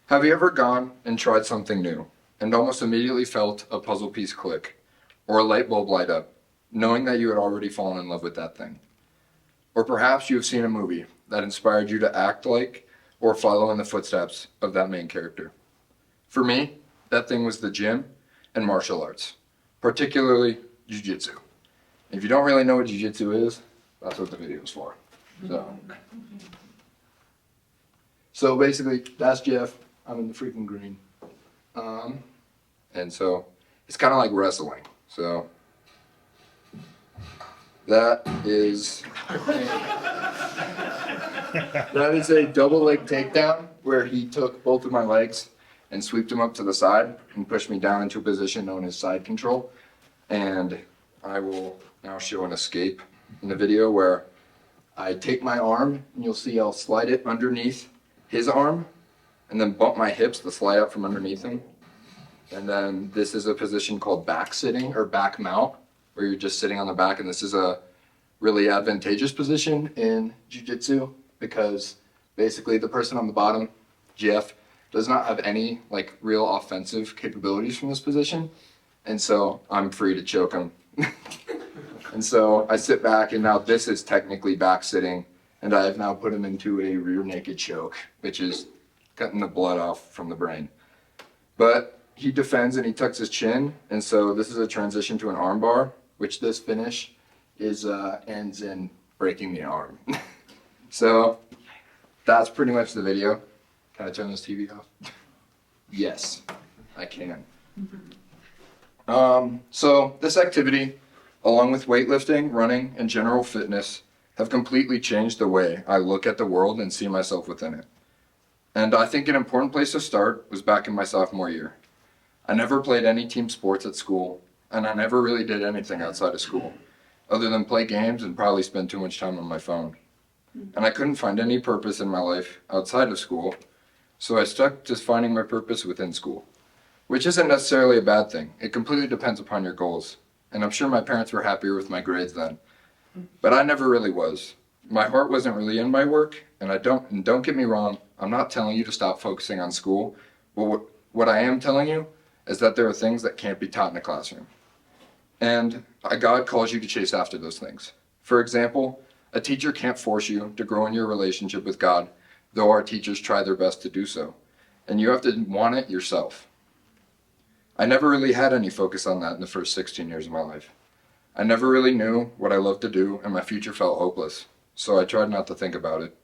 Have you ever gone and tried something new and almost immediately felt a puzzle piece click or a light bulb light up, knowing that you had already fallen in love with that thing? Or perhaps you have seen a movie that inspired you to act like or follow in the footsteps of that main character. For me, that thing was the gym and martial arts, particularly Jiu Jitsu. If you don't really know what Jiu Jitsu is, that's what the video is for. So basically, that's Jeff. I'm in the freaking green. And so it's kind of like wrestling. So that is a double leg takedown where he took both of my legs and sweeped them up to the side and pushed me down into a position known as side control. And I will now show an escape in the video where I take my arm and you'll see I'll slide it underneath his arm and then bump my hips to slide up from underneath him. And then this is a position called back sitting or back mount, where you're just sitting on the back. And this is a really advantageous position in Jiu-Jitsu because basically the person on the bottom, Jeff, does not have any like real offensive capabilities from this position. And so I'm free to choke him. And so I sit back, and now this is technically back sitting, and I have now put him into a rear naked choke, which is cutting the blood off from the brain. But he defends and he tucks his chin, and so this is a transition to an arm bar, which this finish is ends in breaking the arm. So that's pretty much the video. Can I turn this TV off? Yes, I can. So this activity, along with weightlifting, running, and general fitness, have completely changed the way I look at the world and see myself within it. And I think an important place to start was back in my sophomore year. I never played any team sports at school, and I never really did anything outside of school, other than play games and probably spend too much time on my phone. And I couldn't find any purpose in my life outside of school, so I stuck to finding my purpose within school, which isn't necessarily a bad thing. It completely depends upon your goals, and I'm sure my parents were happier with my grades then. But I never really was. My heart wasn't really in my work, and don't get me wrong, I'm not telling you to stop focusing on school, but what I am telling you is that there are things that can't be taught in a classroom. And God calls you to chase after those things. For example, a teacher can't force you to grow in your relationship with God, though our teachers try their best to do so. And you have to want it yourself. I never really had any focus on that in the first 16 years of my life. I never really knew what I loved to do, and my future felt hopeless, so I tried not to think about it.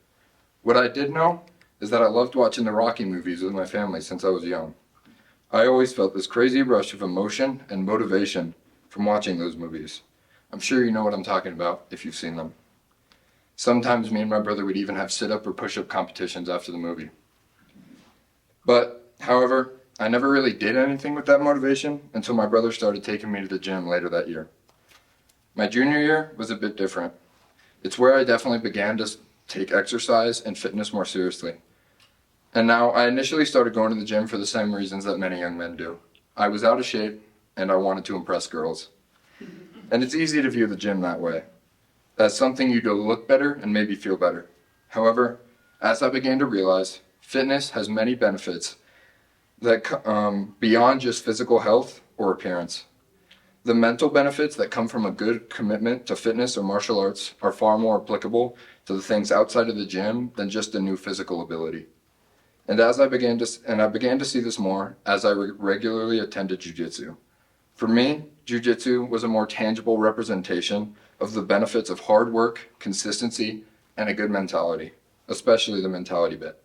What I did know is that I loved watching the Rocky movies with my family since I was young. I always felt this crazy rush of emotion and motivation from watching those movies. I'm sure you know what I'm talking about if you've seen them. Sometimes me and my brother would even have sit-up or push-up competitions after the movie. But, however, I never really did anything with that motivation until my brother started taking me to the gym later that year. My junior year was a bit different. It's where I definitely began to take exercise and fitness more seriously. And now I initially started going to the gym for the same reasons that many young men do. I was out of shape and I wanted to impress girls. And it's easy to view the gym that way. That's something you do to look better and maybe feel better. However, as I began to realize, fitness has many benefits that beyond just physical health or appearance. The mental benefits that come from a good commitment to fitness or martial arts are far more applicable to the things outside of the gym than just a new physical ability. And I began to see this more as I regularly attended Jiu-Jitsu. For me, Jiu-Jitsu was a more tangible representation of the benefits of hard work, consistency, and a good mentality, especially the mentality bit.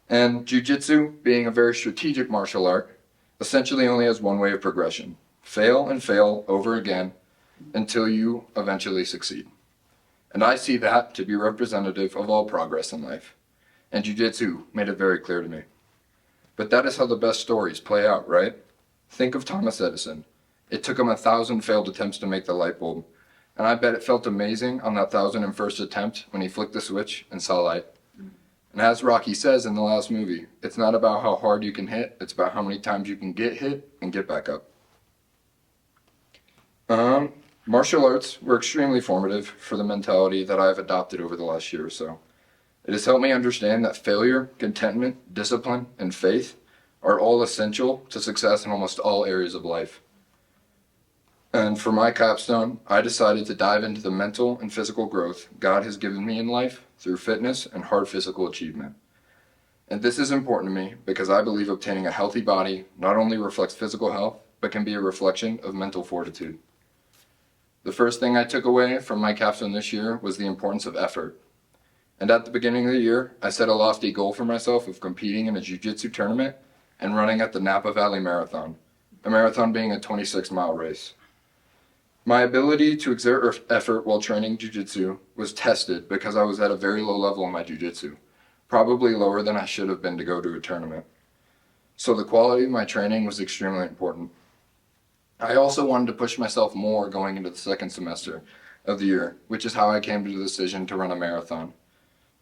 And Jiu-Jitsu, being a very strategic martial art, essentially only has one way of progression. Fail and fail over again until you eventually succeed. And I see that to be representative of all progress in life. And Jiu-Jitsu made it very clear to me. But that is how the best stories play out, right? Think of Thomas Edison. It took him 1,000 failed attempts to make the light bulb. And I bet it felt amazing on that 1,001st attempt when he flicked the switch and saw light. And as Rocky says in the last movie, it's not about how hard you can hit, it's about how many times you can get hit and get back up. Martial arts were extremely formative for the mentality that I've adopted over the last year or so. It has helped me understand that failure, contentment, discipline, and faith are all essential to success in almost all areas of life. And for my capstone, I decided to dive into the mental and physical growth God has given me in life through fitness and hard physical achievement. And this is important to me because I believe obtaining a healthy body not only reflects physical health, but can be a reflection of mental fortitude. The first thing I took away from my capstone this year was the importance of effort. And at the beginning of the year, I set a lofty goal for myself of competing in a Jiu Jitsu tournament and running at the Napa Valley Marathon, a marathon being a 26-mile race. My ability to exert effort while training Jiu Jitsu was tested because I was at a very low level in my Jiu Jitsu, probably lower than I should have been to go to a tournament. So the quality of my training was extremely important. I also wanted to push myself more going into the second semester of the year, which is how I came to the decision to run a marathon.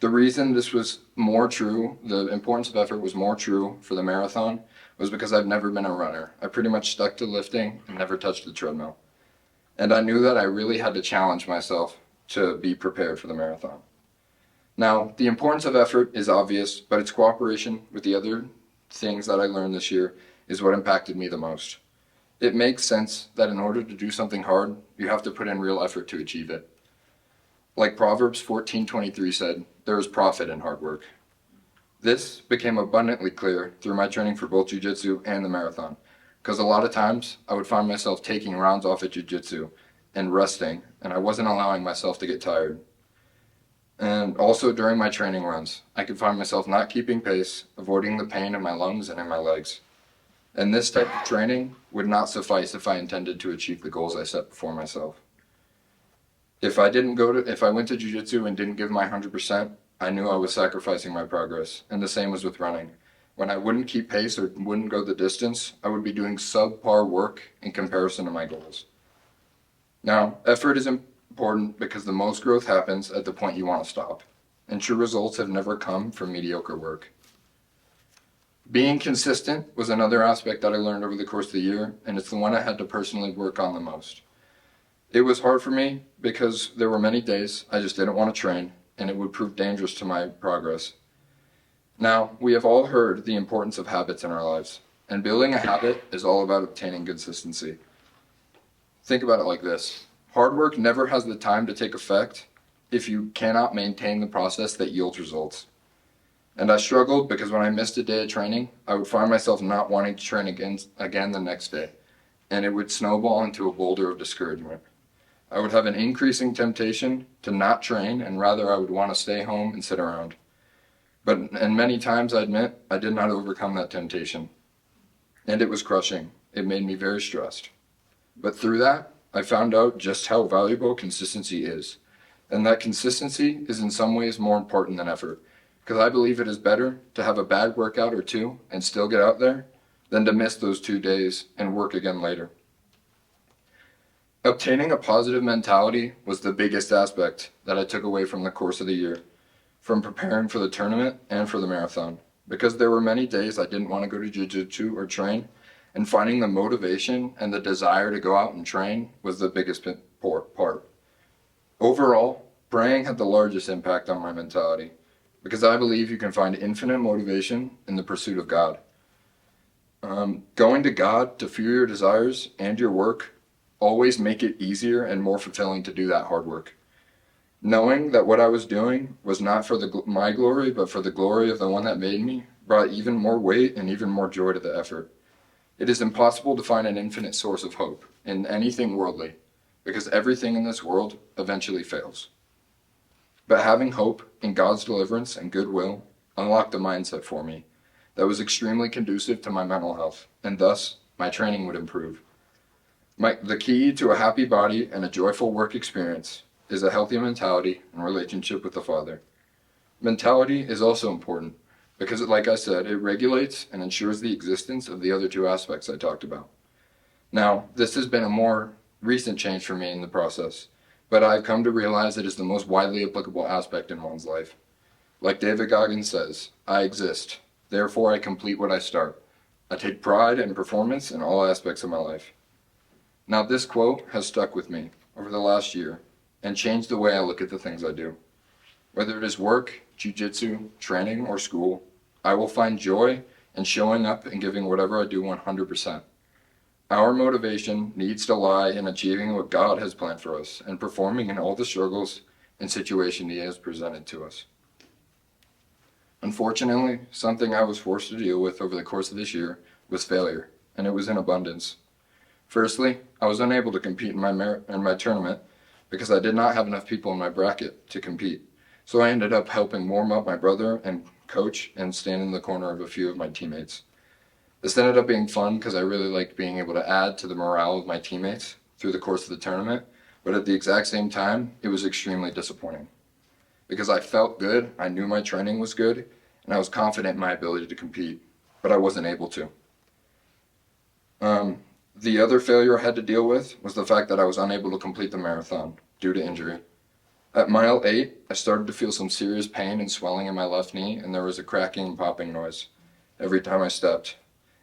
The reason this was more true, the importance of effort was more true for the marathon, was because I've never been a runner. I pretty much stuck to lifting and never touched the treadmill. And I knew that I really had to challenge myself to be prepared for the marathon. Now, the importance of effort is obvious, but its cooperation with the other things that I learned this year is what impacted me the most. It makes sense that in order to do something hard, you have to put in real effort to achieve it. Like Proverbs 14:23 said, there is profit in hard work. This became abundantly clear through my training for both Jiu Jitsu and the marathon, because a lot of times I would find myself taking rounds off at Jiu Jitsu and resting, and I wasn't allowing myself to get tired. And also during my training runs, I could find myself not keeping pace, avoiding the pain in my lungs and in my legs. And this type of training would not suffice if I intended to achieve the goals I set before myself. If I went to Jiu Jitsu and didn't give my 100%, I knew I was sacrificing my progress. And the same was with running. When I wouldn't keep pace or wouldn't go the distance, I would be doing subpar work in comparison to my goals. Now, effort is important because the most growth happens at the point you want to stop. And true results have never come from mediocre work. Being consistent was another aspect that I learned over the course of the year, and it's the one I had to personally work on the most. It was hard for me because there were many days I just didn't want to train, and it would prove dangerous to my progress. Now, we have all heard the importance of habits in our lives, and building a habit is all about obtaining consistency. Think about it like this. Hard work never has the time to take effect if you cannot maintain the process that yields results. And I struggled because when I missed a day of training, I would find myself not wanting to train again the next day, and it would snowball into a boulder of discouragement. I would have an increasing temptation to not train, and rather I would want to stay home and sit around. And many times I admit I did not overcome that temptation, and it was crushing. It made me very stressed. But through that, I found out just how valuable consistency is, and that consistency is in some ways more important than effort. Because I believe it is better to have a bad workout or two and still get out there than to miss those 2 days and work again later. Obtaining a positive mentality was the biggest aspect that I took away from the course of the year, from preparing for the tournament and for the marathon. Because there were many days I didn't want to go to Jiu Jitsu or train, and finding the motivation and the desire to go out and train was the biggest part. Overall, praying had the largest impact on my mentality. Because I believe you can find infinite motivation in the pursuit of God. Going to God to fuel your desires and your work always make it easier and more fulfilling to do that hard work. Knowing that what I was doing was not for my glory, but for the glory of the one that made me, brought even more weight and even more joy to the effort. It is impossible to find an infinite source of hope in anything worldly, because everything in this world eventually fails. But having hope in God's deliverance and goodwill unlocked a mindset for me that was extremely conducive to my mental health, and thus my training would improve. The key to a happy body and a joyful work experience is a healthy mentality and relationship with the Father. Mentality is also important because, like I said, it regulates and ensures the existence of the other two aspects I talked about. Now, this has been a more recent change for me in the process, but I've come to realize it is the most widely applicable aspect in one's life. Like David Goggins says, I exist, therefore I complete what I start. I take pride in performance in all aspects of my life. Now, this quote has stuck with me over the last year and changed the way I look at the things I do. Whether it is work, Jiu Jitsu, training, or school, I will find joy in showing up and giving whatever I do 100%. Our motivation needs to lie in achieving what God has planned for us and performing in all the struggles and situations He has presented to us. Unfortunately, something I was forced to deal with over the course of this year was failure, and it was in abundance. Firstly, I was unable to compete in my tournament because I did not have enough people in my bracket to compete. So I ended up helping warm up my brother and coach and stand in the corner of a few of my teammates. This ended up being fun because I really liked being able to add to the morale of my teammates through the course of the tournament, but at the exact same time, it was extremely disappointing. Because I felt good, I knew my training was good, and I was confident in my ability to compete, but I wasn't able to. The other failure I had to deal with was the fact that I was unable to complete the marathon due to injury. At mile 8, I started to feel some serious pain and swelling in my left knee, and there was a cracking and popping noise every time I stepped,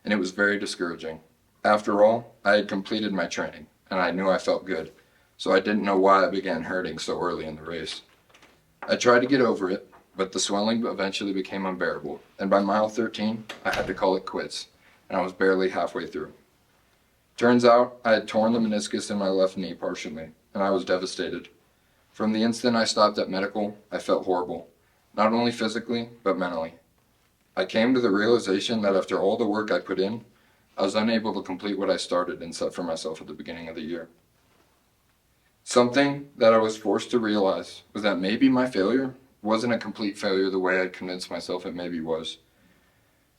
and it was very discouraging. After all, I had completed my training, and I knew I felt good, so I didn't know why I began hurting so early in the race. I tried to get over it, but the swelling eventually became unbearable, and by mile 13, I had to call it quits, and I was barely halfway through. Turns out, I had torn the meniscus in my left knee partially, and I was devastated. From the instant I stopped at medical, I felt horrible, not only physically, but mentally. I came to the realization that after all the work I put in, I was unable to complete what I started and set for myself at the beginning of the year. Something that I was forced to realize was that maybe my failure wasn't a complete failure the way I'd convinced myself it maybe was.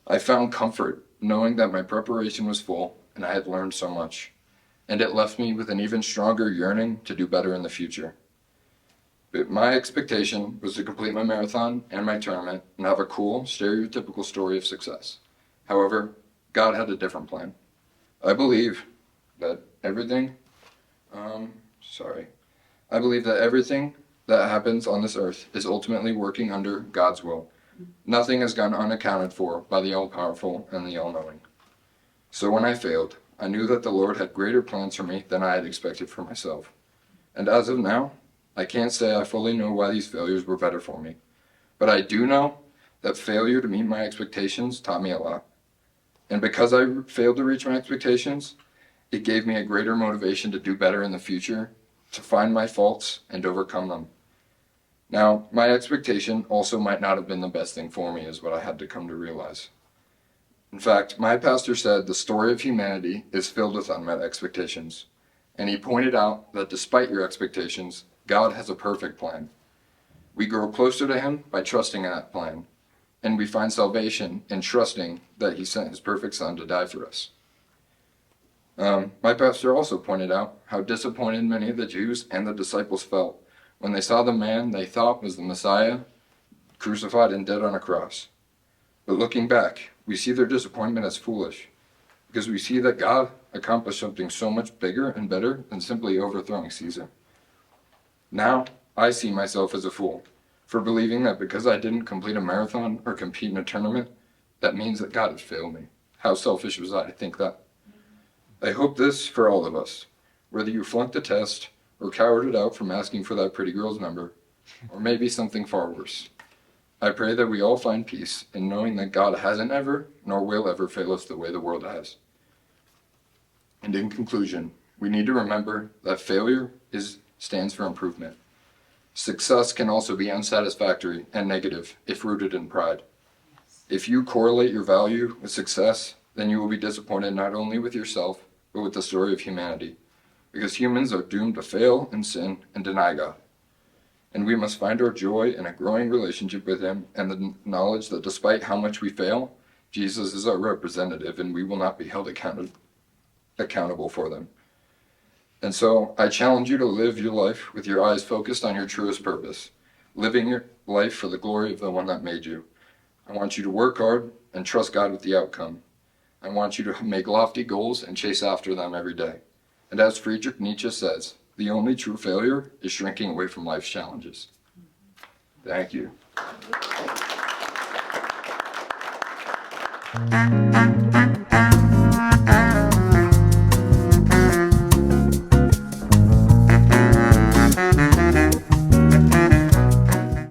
I found comfort knowing that my preparation was full and I had learned so much, and it left me with an even stronger yearning to do better in the future. But my expectation was to complete my marathon and my tournament and have a cool, stereotypical story of success. However, God had a different plan. I believe that everything that happens on this earth is ultimately working under God's will. Nothing has gone unaccounted for by the all-powerful and the all-knowing. So when I failed, I knew that the Lord had greater plans for me than I had expected for myself. And as of now, I can't say I fully know why these failures were better for me, but I do know that failure to meet my expectations taught me a lot. And because I failed to reach my expectations, it gave me a greater motivation to do better in the future, to find my faults and overcome them. Now, my expectation also might not have been the best thing for me, is what I had to come to realize. In fact, my pastor said the story of humanity is filled with unmet expectations, and he pointed out that despite your expectations, God has a perfect plan. We grow closer to Him by trusting in that plan, and we find salvation in trusting that He sent His perfect Son to die for us. My pastor also pointed out how disappointed many of the Jews and the disciples felt when they saw the man they thought was the Messiah crucified and dead on a cross. But looking back, we see their disappointment as foolish, because we see that God accomplished something so much bigger and better than simply overthrowing Caesar. Now, I see myself as a fool for believing that because I didn't complete a marathon or compete in a tournament, that means that God has failed me. How selfish was I to think that? I hope this for all of us, whether you flunked the test or cowered it out from asking for that pretty girl's number, or maybe something far worse. I pray that we all find peace in knowing that God hasn't ever, nor will ever fail us the way the world has. And in conclusion, we need to remember that failure stands for improvement. Success can also be unsatisfactory and negative if rooted in pride. If you correlate your value with success, then you will be disappointed not only with yourself, but with the story of humanity, because humans are doomed to fail and sin and deny God. And we must find our joy in a growing relationship with Him and the knowledge that despite how much we fail, Jesus is our representative and we will not be held accountable for them. And so I challenge you to live your life with your eyes focused on your truest purpose, living your life for the glory of the one that made you. I want you to work hard and trust God with the outcome. I want you to make lofty goals and chase after them every day. And as Friedrich Nietzsche says, the only true failure is shrinking away from life's challenges. Thank you.